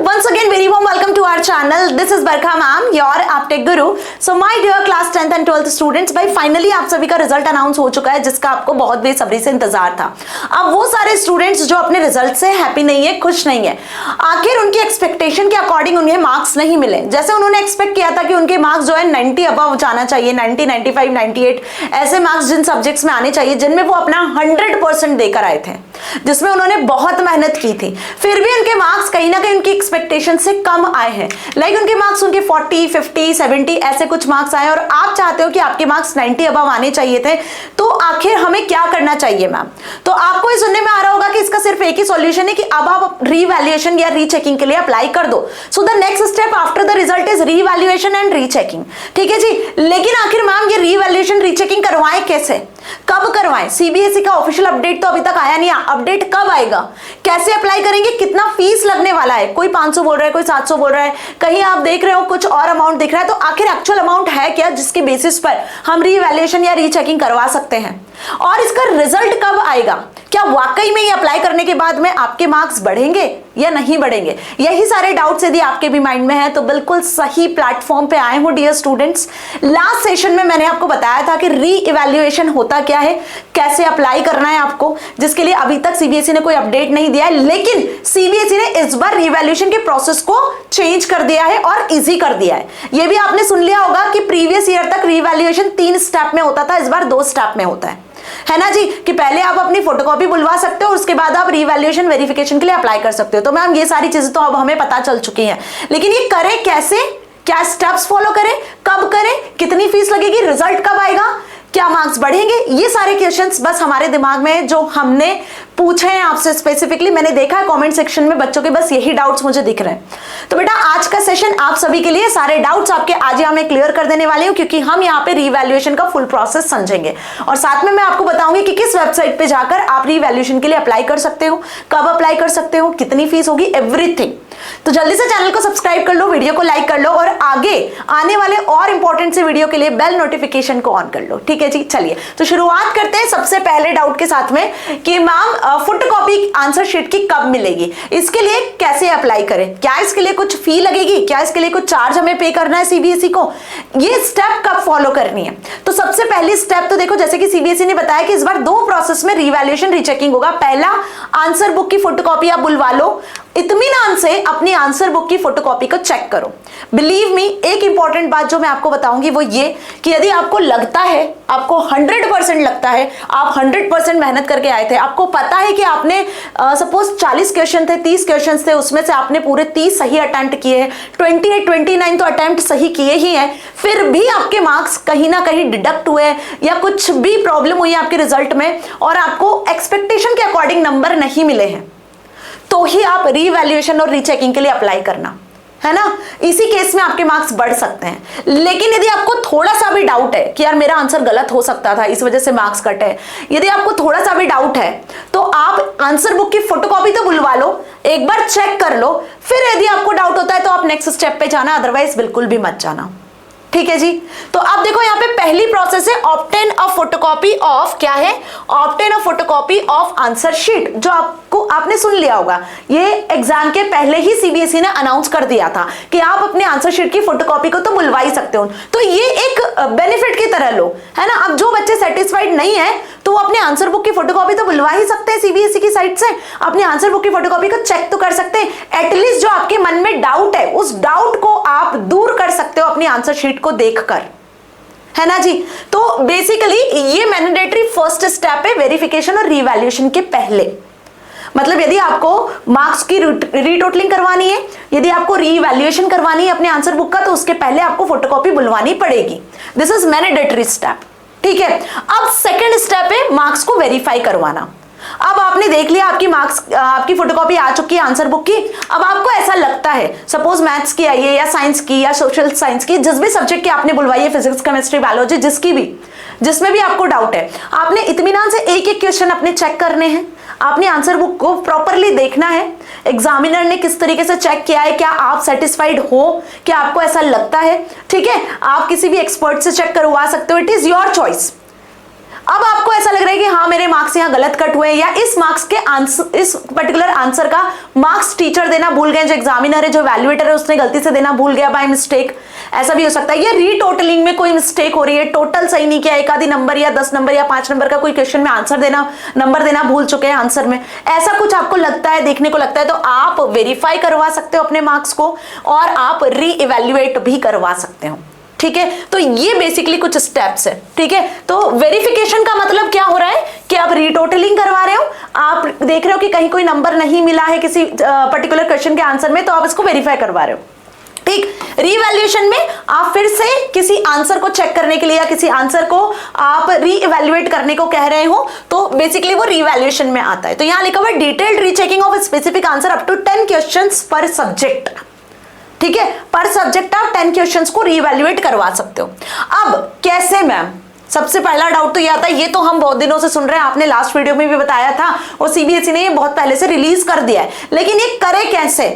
Once again, very warm welcome to our channel. This is Barkha ma'am, your Aptech Guru. So my dear class 10th and 12th students, भाई finally आप सभी का result announce हो चुका है, जिसका आपको बहुत बेसब्री से इंतजार था। अब वो सारे स्टूडेंट्स जो अपने रिजल्ट से हैप्पी नहीं है, खुश नहीं है, आखिर उनकी एक्सपेक्टेशन के अकॉर्डिंग उन्हें मार्क्स नहीं मिले। जैसे उन्होंने एक्सपेक्ट किया था कि उनके मार्क्स जो है 90 अबव जाना चाहिए, 90, 95, 98 ऐसे मार्क्स जिन सब्जेक्ट्स में आने चाहिए, जिनमें वो अपना 100% देकर आए थे, जिसमें उन्होंने बहुत मेहनत की थी, फिर भी उनके मार्क्स कहीं ना कहीं उनकी एक्सपेक्टेशन से कम आए हैं। लाइक उनके मार्क्स उनके 40, 50, 70 ऐसे कुछ मार्क्स आए और आप चाहते हो कि आपके मार्क्स 90 अबव आने चाहिए थे। तो आखिर हमें क्या करना चाहिए मैम? तो आपको ये सुनने में आ रहा होगा कि इसका सिर्फ एक ही सॉल्यूशन है कि अब आप रीवैल्यूएशन या रीचेकिंग के लिए अप्लाई कर दो। So the next step after the result is revaluation and rechecking. ठीक है जी, लेकिन आखिर मैम ये रीवैल्यूएशन रीचेकिंग करवाएं कैसे, कब करवाएं? सीबीएसई का ऑफिशियल अपडेट तो अभी तक आया नहीं है, अपडेट कब आएगा, कैसे अप्लाई करेंगे, कितना फीस लगने वाला है? कोई 500 बोल रहा है, कोई 700 बोल रहा है, कहीं आप देख रहे हो कुछ और अमाउंट दिख रहा है। तो आखिर एक्चुअल अमाउंट है क्या जिसके बेसिस पर हम रीवैल्यूएशन या रीचेकिंग करवा सकते हैं? और इसका रिजल्ट कब आएगा? क्या वाकई में ये अप्लाई करने के बाद में आपके मार्क्स बढ़ेंगे या नहीं बढ़ेंगे? यही सारे डाउट्स यदि आपके भी माइंड में है तो बिल्कुल सही प्लेटफॉर्म पे आए हो डियर स्टूडेंट्स। लास्ट सेशन में मैंने आपको बताया था कि री इवैल्यूएशन होता क्या है, कैसे अप्लाई करना है आपको, जिसके लिए अभी तक सीबीएसई ने कोई अपडेट नहीं दिया है, लेकिन सीबीएसई ने इस बार रिवैल्यूएशन के प्रोसेस को चेंज कर दिया है और इजी कर दिया है। यह भी आपने सुन लिया होगा कि प्रीवियस ईयर तक रिवैल्यूएशन 3 स्टेप में होता था, इस बार 2 स्टेप में होता है ना जी, कि पहले आप अपनी फोटोकॉपी बुलवा सकते हो और उसके बाद आप रीवैल्यूएशन वेरिफिकेशन के लिए अप्लाई कर सकते हो। तो मैम ये सारी चीजें तो अब हमें पता चल चुकी हैं, लेकिन ये करें कैसे, क्या स्टेप्स फॉलो करें, कब करें, कितनी फीस लगेगी, रिजल्ट कब आएगा, क्या मार्क्स बढ़ेंगे, ये सारे क्वेश्चंस बस हमारे दिमाग में जो हमने पूछे हैं आपसे स्पेसिफिकली, मैंने देखा है कमेंट सेक्शन में बच्चों के बस यही डाउट्स मुझे दिख रहे हैं। तो बेटा आज का सेशन आप सभी के लिए सारे डाउट्स आपके आज यहाँ मैं क्लियर कर देने वाली हूँ, क्योंकि हम यहाँ पे रीवैल्यूएशन का फुल प्रोसेस समझेंगे और साथ में मैं आपको बताऊंगी कि किस वेबसाइट पे जाकर आप रीवैल्यूएशन के लिए अप्लाई कर सकते हो, कब अप्लाई कर सकते हो, कितनी फीस होगी, एवरीथिंग। तो जल्दी से चैनल को सब्सक्राइब कर लो, वीडियो को लाइक कर लो और आगे आने वाले और इंपॉर्टेंट से वीडियो के लिए बेल नोटिफिकेशन को ऑन कर लो। ठीक है जी, चलिए तो शुरुआत करते हैं सबसे पहले डाउट के साथ में कि मैम फोटोकॉपी आंसर शीट की कब मिलेगी, इसके लिए कैसे अप्लाई करें, क्या इसके लिए कुछ फी लगेगी, क्या इसके लिए कुछ चार्ज हमें पे करना है सीबीएसई को, ये स्टेप कब फॉलो करनी है? तो सबसे पहली स्टेप तो देखो, जैसे कि सीबीएसई ने बताया कि इस बार 2 प्रोसेस में रीवैल्यूएशन रीचेकिंग होगा। पहला, आंसर बुक की फोटोकॉपी आप बुलवा लो, इत्मीनान से अपनी आंसर बुक की फोटोकॉपी को चेक करो। बिलीव मी, एक इंपॉर्टेंट बात जो मैं आपको बताऊंगी वो ये कि यदि आपको लगता है, आपको 100% लगता है, आप 100% मेहनत करके आए थे, आपको पता है कि आपने सपोज 40 क्वेश्चन थे, 30 क्वेश्चन थे, उसमें से आपने पूरे 30 सही अटेम्प्ट किए हैं, 28, 29 तो अटेम्प्ट सही किए ही हैं, फिर भी आपके मार्क्स कहीं ना कहीं डिडक्ट हुए या कुछ भी प्रॉब्लम हुई है आपके रिजल्ट में और आपको एक्सपेक्टेशन के अकॉर्डिंग नंबर नहीं मिले हैं, तो ही आप रीवैल्यूएशन और रीचेकिंग के लिए अप्लाई करना, है ना। इसी केस में आपके मार्क्स बढ़ सकते हैं। लेकिन यदि आपको थोड़ा सा भी डाउट है कि यार मेरा आंसर गलत हो सकता था, इस वजह से मार्क्स कट है, यदि आपको थोड़ा सा भी डाउट है तो आप आंसर बुक की फोटोकॉपी तो बुलवा लो, एक बार चेक कर लो, फिर यदि आपको डाउट होता है तो आप नेक्स्ट स्टेप पे जाना, अदरवाइज बिल्कुल भी मत जाना। ठीक है जी, तो अब देखो यहाँ पे पहली प्रोसेस है ऑब्टेन अ फोटोकॉपी ऑफ, क्या है, obtain a photocopy of answer sheet, जो आपने सुन लिया होगा, ये एग्जाम के पहले ही सीबीएसई ने अनाउंस कर दिया था कि आप अपने आंसर शीट की फोटोकॉपी को तो बुलवा ही सकते हो। तो ये एक बेनिफिट की तरह लो, है ना। अब जो बच्चे सेटिस्फाइड नहीं है तो वो अपने आंसर बुक की फोटोकॉपी तो बुलवा ही सकते हैं सीबीएसई की साइट से, अपने आंसर बुक की फोटोकॉपी को चेक तो कर सकते हैं। एटलीस्ट जो आपके मन में डाउट है उस डाउट को आप दूर कर सकते हो अपनी आंसर शीट को देखकर, है ना जी। तो बेसिकली ये मैंडेटरी फर्स्ट स्टेप है वेरिफिकेशन और रीवैल्यूएशन के पहले। मतलब यदि आपको मार्क्स की रीटोटलिंग करवानी है, यदि आपको रीवैल्यूएशन करवानी है अपने आंसर बुक का, तो उसके पहले आपको फोटोकॉपी बुलवानी पड़ेगी। This is mandatory step. ठीक है, अब सेकंड स्टेप है मार्क्स को वेरीफाई करवाना। अब आपने देख लिया आपकी फोटोकॉपी आ चुकी है आंसर बुक की। अब आपको ऐसा लगता है, सपोज मैथ्स की आई है या साइंस की या सोशल साइंस की, जिस भी सब्जेक्ट की आपने बुलवाई है, फिजिक्स, केमिस्ट्री, बायोलॉजी, जिसमें भी आपको डाउट है, आपने इत्मीनान से एक एक क्वेश्चन अपने चेक करने हैं, आपने आंसर बुक को प्रॉपरली देखना है, एग्जामिनर ने किस तरीके से चेक किया है, क्या आप सेटिस्फाइड हो, क्या आपको ऐसा लगता है। ठीक है, आप किसी भी एक्सपर्ट से चेक करवा सकते हो, इट इज योर चॉइस। अब आपको ऐसा लग रहा है कि हाँ मेरे मार्क्स यहाँ गलत कट हुए, या इस मार्क्स के आंसर, इस पर्टिकुलर आंसर का मार्क्स टीचर देना भूल गए, जो एग्जामिनर है, जो वैल्यूएटर है, उसने गलती से देना भूल गया बाय मिस्टेक, ऐसा भी हो सकता है। या रीटोटलिंग में कोई मिस्टेक हो रही है, टोटल सही नहीं किया, एक आधी नंबर या 10 नंबर या 5 नंबर का कोई क्वेश्चन में आंसर देना, नंबर देना भूल चुके हैं आंसर में, ऐसा कुछ आपको लगता है, देखने को लगता है, तो आप वेरीफाई करवा सकते हो अपने मार्क्स को और आप री इवैल्यूएट भी करवा सकते हो। ठीक है, तो ये बेसिकली कुछ स्टेप्स है। ठीक है, तो वेरिफिकेशन का मतलब क्या हो रहा है कि आप रीटोटलिंग करवा रहे हो, आप देख रहे हो कि कहीं कोई नंबर नहीं मिला है किसी पर्टिकुलर क्वेश्चन के आंसर में, तो आप इसको वेरीफाई करवा रहे हो। ठीक, रीवैल्यूएशन में आप फिर से किसी आंसर को चेक करने के लिए या किसी आंसर को आप री इवैल्यूएट करने को कह रहे हो, तो बेसिकली वो रीवैल्यूएशन में आता है। तो यहां लिखा हुआ है detailed rechecking of specific answer up to 10 questions पर सब्जेक्ट। ठीक है, पर सब्जेक्ट आप 10 क्वेश्चंस को रीवैल्यूएट करवा सकते हो। अब कैसे मैम, सबसे पहला डाउट तो ये आता है, ये तो हम बहुत दिनों से सुन रहे हैं, आपने लास्ट वीडियो में भी बताया था और सीबीएसई ने ये बहुत पहले से रिलीज कर दिया है, लेकिन ये करे कैसे,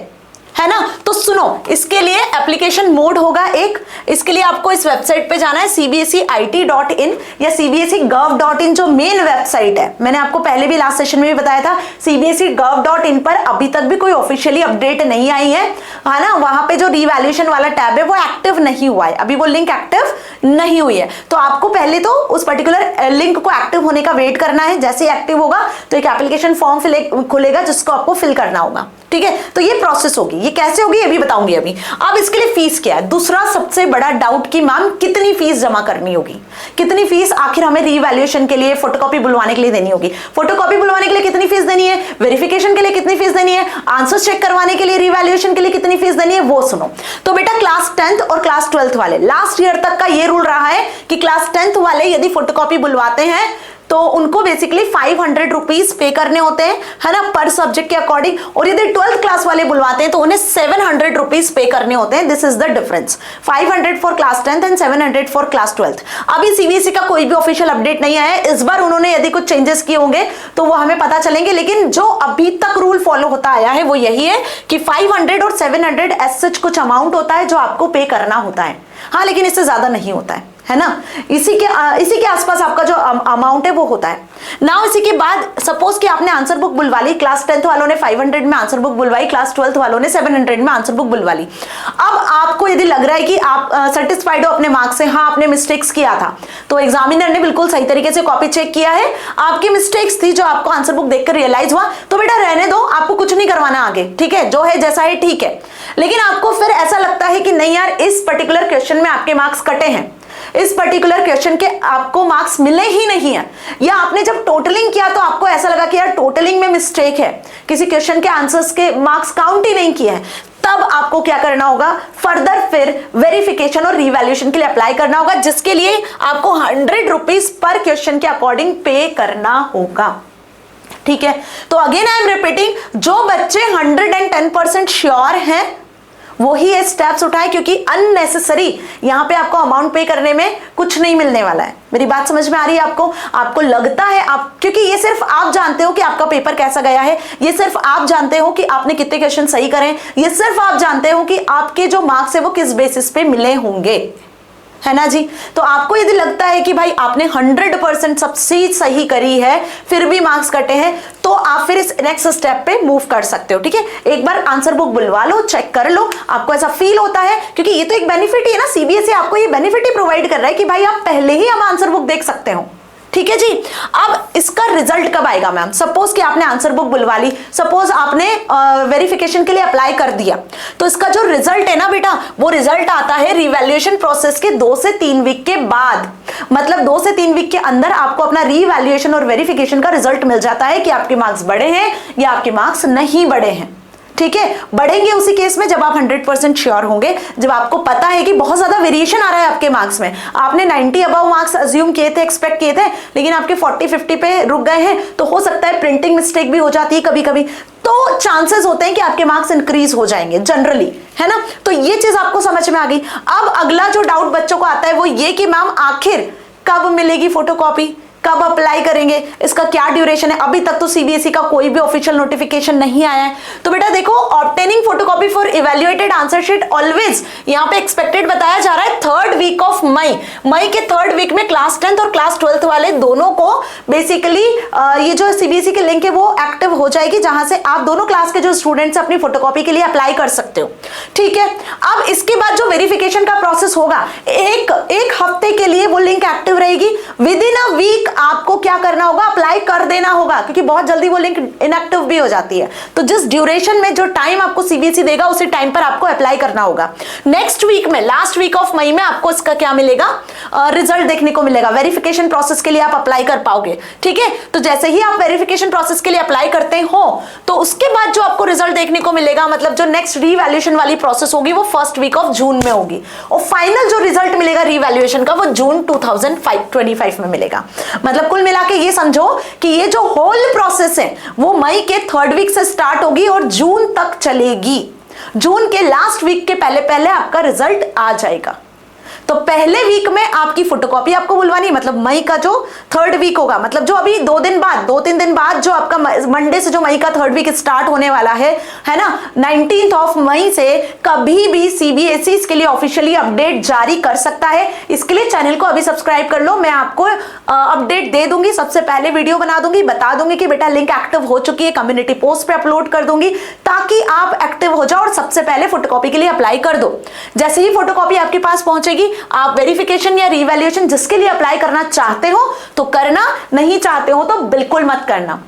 है ना? तो सुनो, इसके लिए एप्लीकेशन मोड होगा एक, इसके लिए आपको इस वेबसाइट पे जाना है cbseit.in या cbsegov.in, जो मेन वेबसाइट है। मैंने आपको पहले भी लास्ट सेशन में भी बताया था, cbsegov.in पर अभी तक भी कोई ऑफिशियली अपडेट नहीं आई है ना? वहां पे जो रीवैल्यूएशन वाला टैब है वो एक्टिव नहीं हुआ है, अभी वो लिंक एक्टिव नहीं हुई है, तो आपको पहले तो उस पर्टिकुलर लिंक को एक्टिव होने का वेट करना है। जैसे ही एक्टिव होगा तो एक एप्लीकेशन फॉर्म खुलेगा जिसको आपको फिल करना होगा। ठीक है, तो ये प्रोसेस होगी, ये कैसे होगी ये भी बताऊंगी अभी। अब इसके लिए फीस क्या है, दूसरा सबसे बड़ा डाउट कि मैम कितनी फीस जमा करनी होगी, कितनी फीस आखिर हमें रीवैल्यूएशन के लिए, फोटोकॉपी बुलवाने के लिए देनी होगी, फोटोकॉपी बुलवाने के लिए कितनी फीस देनी है, वेरिफिकेशन के लिए कितनी फीस देनी है, आंसर चेक करवाने के लिए, रीवैल्यूएशन के लिए कितनी फीस देनी है, वो सुनो। तो बेटा क्लास 10th और क्लास 12th वाले, लास्ट ईयर तक का ये रूल रहा है कि क्लास 10th वाले यदि फोटोकॉपी बुलवाते हैं तो उनको बेसिकली 500 रुपीज पे करने होते हैं, है ना, पर सब्जेक्ट के अकॉर्डिंग, और यदि 12th क्लास वाले बुलवाते हैं तो उन्हें 700 रुपीज पे करने होते हैं। This is the difference, 500 for class 10th and 700 for class 12th। अभी सीबीएसई का कोई भी ऑफिशियल अपडेट नहीं आया है, इस बार उन्होंने यदि कुछ चेंजेस किए होंगे तो वो हमें पता चलेंगे, लेकिन जो अभी तक रूल फॉलो होता आया है वो यही है कि 500 और 700 एज सच कुछ अमाउंट होता है जो आपको पे करना होता है, हाँ, लेकिन इससे ज्यादा नहीं होता है ना? इसी के आसपास आपका जो अमाउंट है वो होता है ना। इसी के बाद सपोज कि आपने आंसर बुक बुलवा ली, क्लास 10th वालों ने 500 में आंसर बुक बुलवाई, क्लास 12th वालों ने 700 में आंसर बुक बुलवा ली। अब आपको यदि लग रहा है कि आप सेटिस्फाइड हो अपने मार्क्स से, हाँ आपने मिस्टेक्स किया था, तो एग्जामिनर ने बिल्कुल सही तरीके से कॉपी चेक किया है, आपकी मिस्टेक्स थी जो आपको आंसर बुक देखकर रियलाइज हुआ, तो बेटा रहने दो, आपको कुछ नहीं करवाना आगे। ठीक है, जो है जैसा है ठीक है। लेकिन आपको फिर ऐसा लगता है कि नहीं यार, इस पर्टिकुलर क्वेश्चन में आपके मार्क्स कटे हैं, इस पर्टिकुलर क्वेश्चन के आपको मार्क्स मिले ही नहीं है, या आपने जब टोटलिंग किया तो आपको ऐसा लगा कि यार टोटलिंग में मिस्टेक है, किसी क्वेश्चन के आंसर्स के मार्क्स काउंट ही नहीं किए हैं, तब आपको क्या करना होगा, फर्दर फिर वेरिफिकेशन और रीवैल्यूएशन के लिए अप्लाई करना होगा, जिसके लिए आपको 100 रुपीज पर क्वेश्चन के अकॉर्डिंग पे करना होगा। ठीक है, तो अगेन आई एम रिपीटिंग, जो बच्चे 110% श्योर हैं वो ही ये स्टेप्स उठाए, क्योंकि अननेसेसरी यहां पे आपको अमाउंट पे करने में कुछ नहीं मिलने वाला है। मेरी बात समझ में आ रही है आपको लगता है आप, क्योंकि ये सिर्फ आप जानते हो कि आपका पेपर कैसा गया है, ये सिर्फ आप जानते हो कि आपने कितने क्वेश्चन सही करे, ये सिर्फ आप जानते हो कि आपके जो मार्क्स है वो किस बेसिस पे मिले होंगे, है ना जी। तो आपको यदि लगता है कि भाई आपने 100% सब चीज सही करी है फिर भी मार्क्स कटे हैं, तो आप फिर इस नेक्स्ट स्टेप पे मूव कर सकते हो। ठीक है, एक बार आंसर बुक बुलवा लो, चेक कर लो, आपको ऐसा फील होता है, क्योंकि ये तो एक बेनिफिट ही है ना, सीबीएसई आपको ये बेनिफिट ही प्रोवाइड कर रहा है कि भाई आप पहले ही अब आंसर बुक देख सकते हो। ठीक है जी, अब इसका रिजल्ट कब आएगा मैम? सपोज कि आपने आंसर बुक बुलवा ली, सपोज आपने वेरिफिकेशन के लिए अप्लाई कर दिया, तो इसका जो रिजल्ट है ना बेटा, वो रिजल्ट आता है रिवैल्यूएशन प्रोसेस के 2 से 3 वीक के बाद। मतलब 2 से 3 वीक के अंदर आपको अपना रिवैल्यूएशन और वेरिफिकेशन का रिजल्ट मिल जाता है कि आपके मार्क्स बढ़े हैं या आपके मार्क्स नहीं बढ़े हैं। ठीक है, बढ़ेंगे उसी केस में जब आप 100% श्योर होंगे, जब आपको पता है कि बहुत ज्यादा वेरिएशन आ रहा है आपके मार्क्स में, आपने 90 अबव मार्क्स अज्यूम किए थे, एक्सपेक्ट किए थे, लेकिन आपके 40-50 पे रुक गए हैं, तो हो सकता है प्रिंटिंग मिस्टेक भी हो जाती है कभी कभी, तो चांसेस होते हैं कि आपके मार्क्स इंक्रीज हो जाएंगे जनरली, है ना। तो ये चीज आपको समझ में आ गई। अब अगला जो डाउट बच्चों को आता है वो ये कि मैम आखिर कब मिलेगी फोटोकॉपी, कब अप्लाई करेंगे, इसका क्या ड्यूरेशन है? अभी तक तो सीबीएसई का कोई भी ऑफिशियल नोटिफिकेशन नहीं आया है। तो बेटा देखो, obtaining photocopy photocopy for evaluated answer sheet always यहाँ पे एक्सपेक्टेड बताया जा रहा है 3rd वीक ऑफ मई। मई के 3rd वीक में क्लास 10th और क्लास 12th वाले दोनों को बेसिकली ये जो सीबीएसई की लिंक है वो एक्टिव हो जाएगी, जहां से आप दोनों क्लास के जो स्टूडेंट्स अपनी फोटोकॉपी के लिए अप्लाई कर सकते हो। ठीक है, अब इसके बाद जो वेरिफिकेशन का प्रोसेस होगा, एक हफ्ते के लिए वो लिंक एक्टिव रहेगी। विद इन अ वीक आपको क्या करना होगा, अप्लाई कर देना होगा, क्योंकि बहुत जल्दी वो लिंक इनएक्टिव भी हो जाती है। तो जिस ड्यूरेशन में जो टाइम आपको सीबीएसई देगा उसी टाइम पर आपको अप्लाई करना होगा। नेक्स्ट वीक में, लास्ट वीक ऑफ मई में आपको इसका क्या मिलेगा, रिजल्ट देखने को मिलेगा। वेरिफिकेशन प्रोसेस के लिए आप अप्लाई कर पाओगे। ठीक है, तो जैसे ही आप वेरिफिकेशन प्रोसेस के लिए अप्लाई करते हो तो उसके बाद जो आपको रिजल्ट देखने को मिलेगा, मतलब जो नेक्स्ट रीवैल्यूएशन वाली प्रोसेस होगी वो 1st वीक ऑफ जून में होगी, और फाइनल जो रिजल्ट मिलेगा रीवैल्यूएशन का वो जून 2025 में मिलेगा। मतलब कुल मिला के ये समझो कि ये जो होल प्रोसेस है वो मई के 3rd वीक से स्टार्ट होगी और जून तक चलेगी। जून के लास्ट वीक के पहले पहले आपका रिजल्ट आ जाएगा। तो पहले वीक में आपकी फोटोकॉपी आपको बुलवानी, मतलब मई का जो 3rd वीक होगा, मतलब जो अभी 2-3 दिन बाद जो आपका मंडे से जो मई का 3rd वीक स्टार्ट होने वाला है ना, 19th ऑफ मई से कभी भी सीबीएसई इसके लिए ऑफिशियली अपडेट जारी कर सकता है। इसके लिए चैनल को अभी सब्सक्राइब कर लो, मैं आपको अपडेट दे दूंगी, सबसे पहले वीडियो बना दूंगी, बता दूंगी कि बेटा लिंक एक्टिव हो चुकी है, कम्युनिटी पोस्ट पे अपलोड कर दूंगी ताकि आप एक्टिव हो जाओ और सबसे पहले फोटोकॉपी के लिए अप्लाई कर दो। जैसे ही फोटोकॉपी आपके पास पहुंचेगी, आप वेरिफिकेशन या रीवैल्यूएशन जिसके लिए अप्लाई करना चाहते हो तो करना, नहीं चाहते हो तो बिल्कुल मत करना।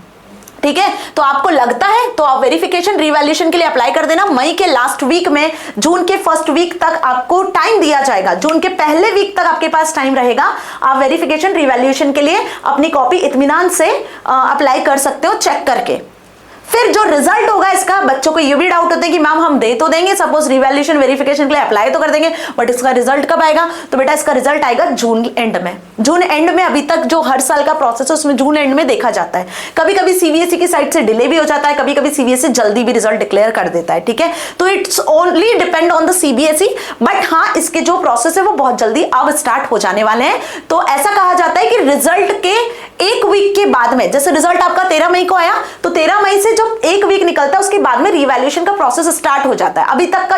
ठीक है, तो आपको लगता है तो आप वेरिफिकेशन रीवैल्यूएशन के लिए अप्लाई कर देना। मई के लास्ट वीक में जून के 1st वीक तक आपको टाइम दिया जाएगा, जून के पहले वीक तक आपके पास टाइम रहेगा। आप वेरिफिकेशन रीवैल्यूएशन के लिए अपनी कॉपी इत्मीनान से अप्लाई कर सकते हो चेक करके। फिर जो रिजल्ट होगा इसका, बच्चों को ये भी डाउट होता है कि मैम हम दे तो देंगे, सपोज रिवैल्यूएशन वेरिफिकेशन के लिए अप्लाई तो कर देंगे, बट इसका रिजल्ट कब आएगा, तो बेटा इसका रिजल्ट आएगा जून एंड में। जून एंड में, अभी तक जो हर साल का प्रोसेस है उसमें जून एंड में देखा जाता है। कभी कभी सीबीएसई की साइड से डिले भी हो जाता है, कभी कभी सीबीएसई जल्दी भी रिजल्ट डिक्लेयर कर देता है। ठीक है, तो it's only depend on the CBSE, but हाँ इसके जो प्रोसेस है वो बहुत जल्दी अब स्टार्ट हो जाने वाले हैं। तो ऐसा कहा जाता है कि रिजल्ट के 1 वीक के बाद में, जैसे रिजल्ट आपका 13 मई को आया तो 13 मई से जब 1 वीक निकलता है उसके बाद में रीवैल्यूएशन का प्रोसेस स्टार्ट हो जाता है। अभी तक का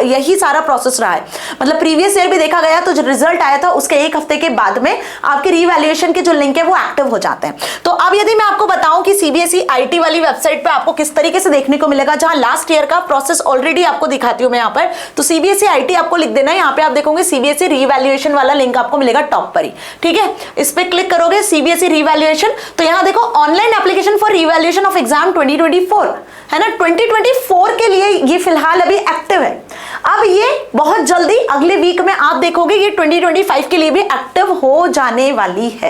यही सारा प्रोसेस रहा है, मतलब प्रीवियस ईयर भी देखा गया तो जो रिजल्ट आया था उसके 1 हफ्ते के बाद में आपके रीवैल्यूएशन के जो लिंक है वो एक्टिव हो जाते हैं। तो अब यदि मैं आपको बताऊं कि सीबीएसई आईटी वाली वेबसाइट पे आपको किस तरीके से देखने को मिलेगा, जहां लास्ट ईयर का प्रोसेस ऑलरेडी आपको दिखाती हूं मैं यहाँ पर, तो सीबीएसई आईटी आपको लिख देना है। यहाँ पे आप देखोगे सीबीएसई रीवैल्यूएशन वाला लिंक आपको मिलेगा टॉप पर ही। ठीक है, इस पे क्लिक करोगे सीबीएसई रीवैल्यूएशन, तो यहाँ देखो online application for revaluation of exam 2024 है ना, 2024 के लिए ये फिलहाल अभी एक्टिव है। अब ये बहुत जल्दी अगले वीक में आप देखोगे ये 2025 के लिए भी एक्टिव हो जाने वाली है।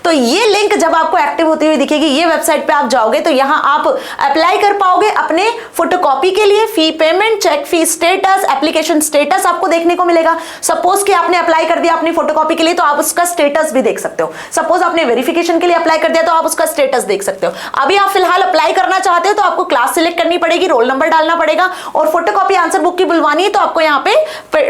तो ये लिंक जब आपको एक्टिव होती हुई दिखेगी, ये वेबसाइट पे आप जाओगे तो यहां आप अप्लाई कर पाओगे अपने फोटोकॉपी के लिए। फी पेमेंट, चेक फी स्टेटस, एप्लीकेशन स्टेटस आपको देखने को मिलेगा। सपोज कि आपने अप्लाई कर दिया अपनी फोटोकॉपी के लिए तो आप उसका स्टेटस भी देख सकते हो। सपोज आपने वेरिफिकेशन के लिए अप्लाई कर दिया तो आप उसका स्टेटस देख सकते हो। अभी आप फिलहाल अप्लाई करना चाहते हो तो आपको क्लास सिलेक्ट करनी पड़ेगी, रोल नंबर डालना पड़ेगा और फोटोकॉपी आंसर बुक की बुलवानी है तो आपको यहाँ पे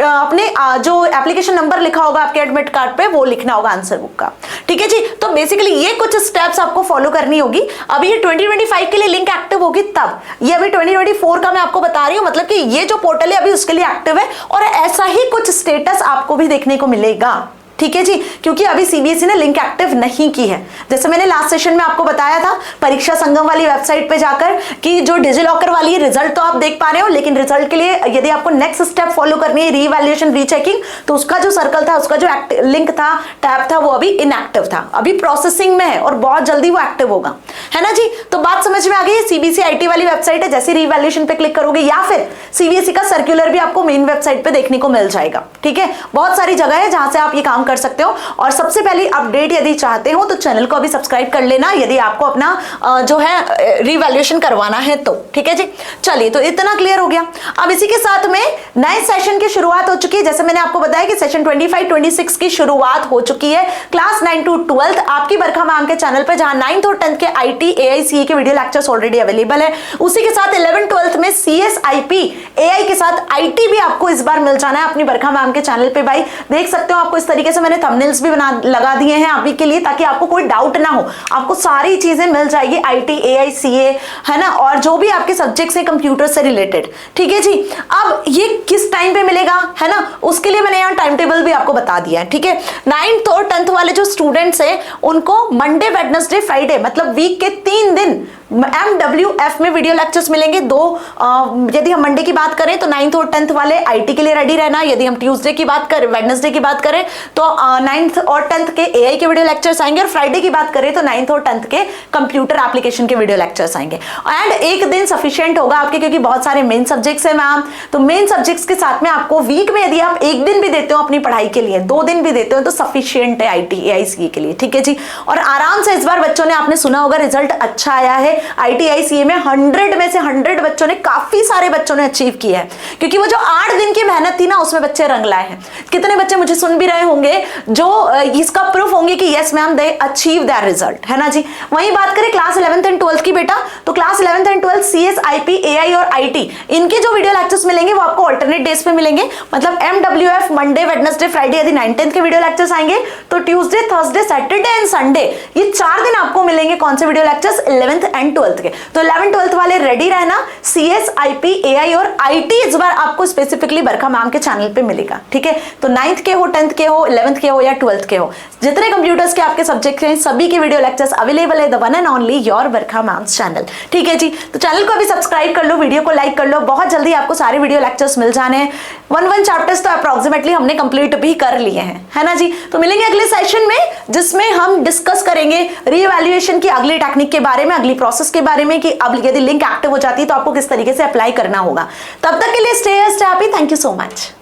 अपने जो एप्लीकेशन नंबर लिखा होगा आपके एडमिट कार्ड पे वो लिखना होगा आंसर बुक का। ठीक है जी, तो बेसिकली ये कुछ स्टेप्स आपको फॉलो करनी होगी। अभी ये 2025 के लिए लिंक एक्टिव होगी तब, ये अभी 2024 का मैं आपको बता रही हूं, मतलब कि ये जो पोर्टल है अभी उसके लिए एक्टिव है और ऐसा ही कुछ स्टेटस आपको भी देखने को मिलेगा। ठीक है जी, क्योंकि अभी सीबीएसई ने लिंक एक्टिव नहीं की है। जैसे मैंने लास्ट सेशन में आपको बताया था परीक्षा संगम वाली वेबसाइट पे जाकर कि जो डिजिलॉकर वाली है रिजल्ट तो आप देख पा रहे हो, लेकिन रिजल्ट के लिए यदि आपको नेक्स्ट स्टेप फॉलो करनी है रीवैल्यूएशन रीचेकिंग, तो उसका जो सर्कल था, उसका जो लिंक था, टैब था, वो अभी इनएक्टिव था, अभी प्रोसेसिंग में है और बहुत जल्दी वो एक्टिव होगा, है ना जी। तो बात समझ में आ गई। सीबीएसई आईटी वाली वेबसाइट है, जैसे रीवैल्यूएशन पे क्लिक करोगे या फिर सीबीएसई का सर्कुलर भी आपको मेन वेबसाइट पे देखने को मिल जाएगा। ठीक है, बहुत सारी जगह है जहां से आप ये काम कर सकते हो। और सबसे पहली अपडेट यदि चाहते हो तो चैनल को अभी सब्सक्राइब कर लेना, यदि आपको अपना जो है रीवैल्यूएशन करवाना है तो। ठीक है जी, चलिए तो इतना क्लियर हो गया। अब इसी के साथ में नए सेशन की शुरुआत हो चुकी है। जैसे मैंने आपको बताया कि सेशन 25-26 की शुरुआत हो चुकी है। क्लास 9 to 12 आपकी बरखा मैम के चैनल पे, जहां 9th और 10th के आईटी एआईसीए के वीडियो लेक्चर्स ऑलरेडी अवेलेबल है। उसी के साथ 11th 12th में सीएसआईपी एआई के साथ आईटी भी आपको इस बार मिल जाना है अपनी बरखा मैम के चैनल पे। भाई देख सकते हो आपको इस तरीके से से मैंने थंबनेल्स भी लगा दिए हैं अभी के लिए, ताकि आपको कोई डाउट ना हो, आपको सारी चीजें मिल जाएगी, IT, AI, CA, है ना, और जो भी आपके सब्जेक्ट्स हैं कंप्यूटर से रिलेटेड। ठीक है जी। अब ये किस टाइम पे मिलेगा, है ना, उसके लिए मैंने यहाँ टाइम टेबल भी आपको बता दिया है। ठीक है, 9th और 10th वाले जो स्टूडेंट्स हैं उनको मंडे, वेडनेसडे, फ्राइडे मतलब वीक के 3 दिन MWF में वीडियो लेक्चर्स मिलेंगे। यदि हम मंडे की बात करें तो 9th और 10th वाले IT के लिए रेडी रहना। यदि हम ट्यूसडे की बात करें, वेडनेसडे की बात करें तो 9th और 10th के AI के वीडियो लेक्चर्स आएंगे, और फ्राइडे की बात करें तो 9th और 10th के कंप्यूटर एप्लीकेशन के वीडियो लेक्चर्स आएंगे। एंड एक दिन सफिशिएंट होगा आपके, क्योंकि बहुत सारे मेन सब्जेक्ट्स है मैम, तो मेन सब्जेक्ट्स के साथ में आपको वीक में यदि आप एक दिन भी देते हो अपनी पढ़ाई के लिए, 2 दिन भी देते हो तो सफिशिएंट है IT, AI, CA के लिए। ठीक है जी। और आराम से इस बार बच्चों ने, आपने सुना होगा, रिजल्ट अच्छा आया है IT, AI, CA में 100 में से 100 बच्चों ने, काफी सारे बच्चों ने अचीव किया है, क्योंकि वो जो 8 दिन की मेहनत थी ना उसमें बच्चे रंग लाए हैं। कितने बच्चे मुझे सुन भी रहे होंगे जो इसका प्रूफ होंगे कि yes ma'am they achieve their result, है ना जी। वहीं बात करें क्लास 11th एंड 12th की बेटा, तो class 11th and 12th CS, IP, AI और IT इनके जो वीडियो लेक्चर्स मिलेंगे वो आपको अल्टरनेट डेज पे मिलेंगे। मतलब MWF मंडे, वेडनेसडे, फ्राइडे यदि 9th 10th के वीडियो लेक्चर्स आएंगे तो Tuesday, Thursday, Saturday and Sunday ये 4 दिन आपको मिलेंगे। कौन से video lectures? 11th and 12th के। तो 11th 12th वाले रेडी रहना। CS, IP, AI और IT इस बार आपको स्पेसिफिकली बरखा मैम के चैनल पे मिलेगा। ठीक है, तो 9th के हो, 10th के हो, 11th के हो या 12th के हो, जितने कंप्यूटर्स के आपके सब्जेक्ट हैं सभी के वीडियो लेक्चर्स अवेलेबल है the one and only your Barkha ma'am's channel. ठीक है जी। तो चैनल को अभी सब्सक्राइब कर लो, वीडियो को लाइक कर लो, बहुत जल्दी आपको सारे वीडियो लेक्चर्स मिल जाने हैं। 1 चैप्टर्स तो अप्रोक्सीमेटली हमने कंप्लीट भी कर लिए हैं, है ना जी। तो मिलेंगे अगले सेशन में, जिसमें हम डिस्कस करेंगे रीवैल्यूएशन की अगली टेक्निक के बारे में, अगली प्रोसेस के बारे में, कि अब यदि लिंक एक्टिव हो जाती है तो आपको किस तरीके से अप्लाई करना होगा। तब तक के लिए stay happy. Thank you so much.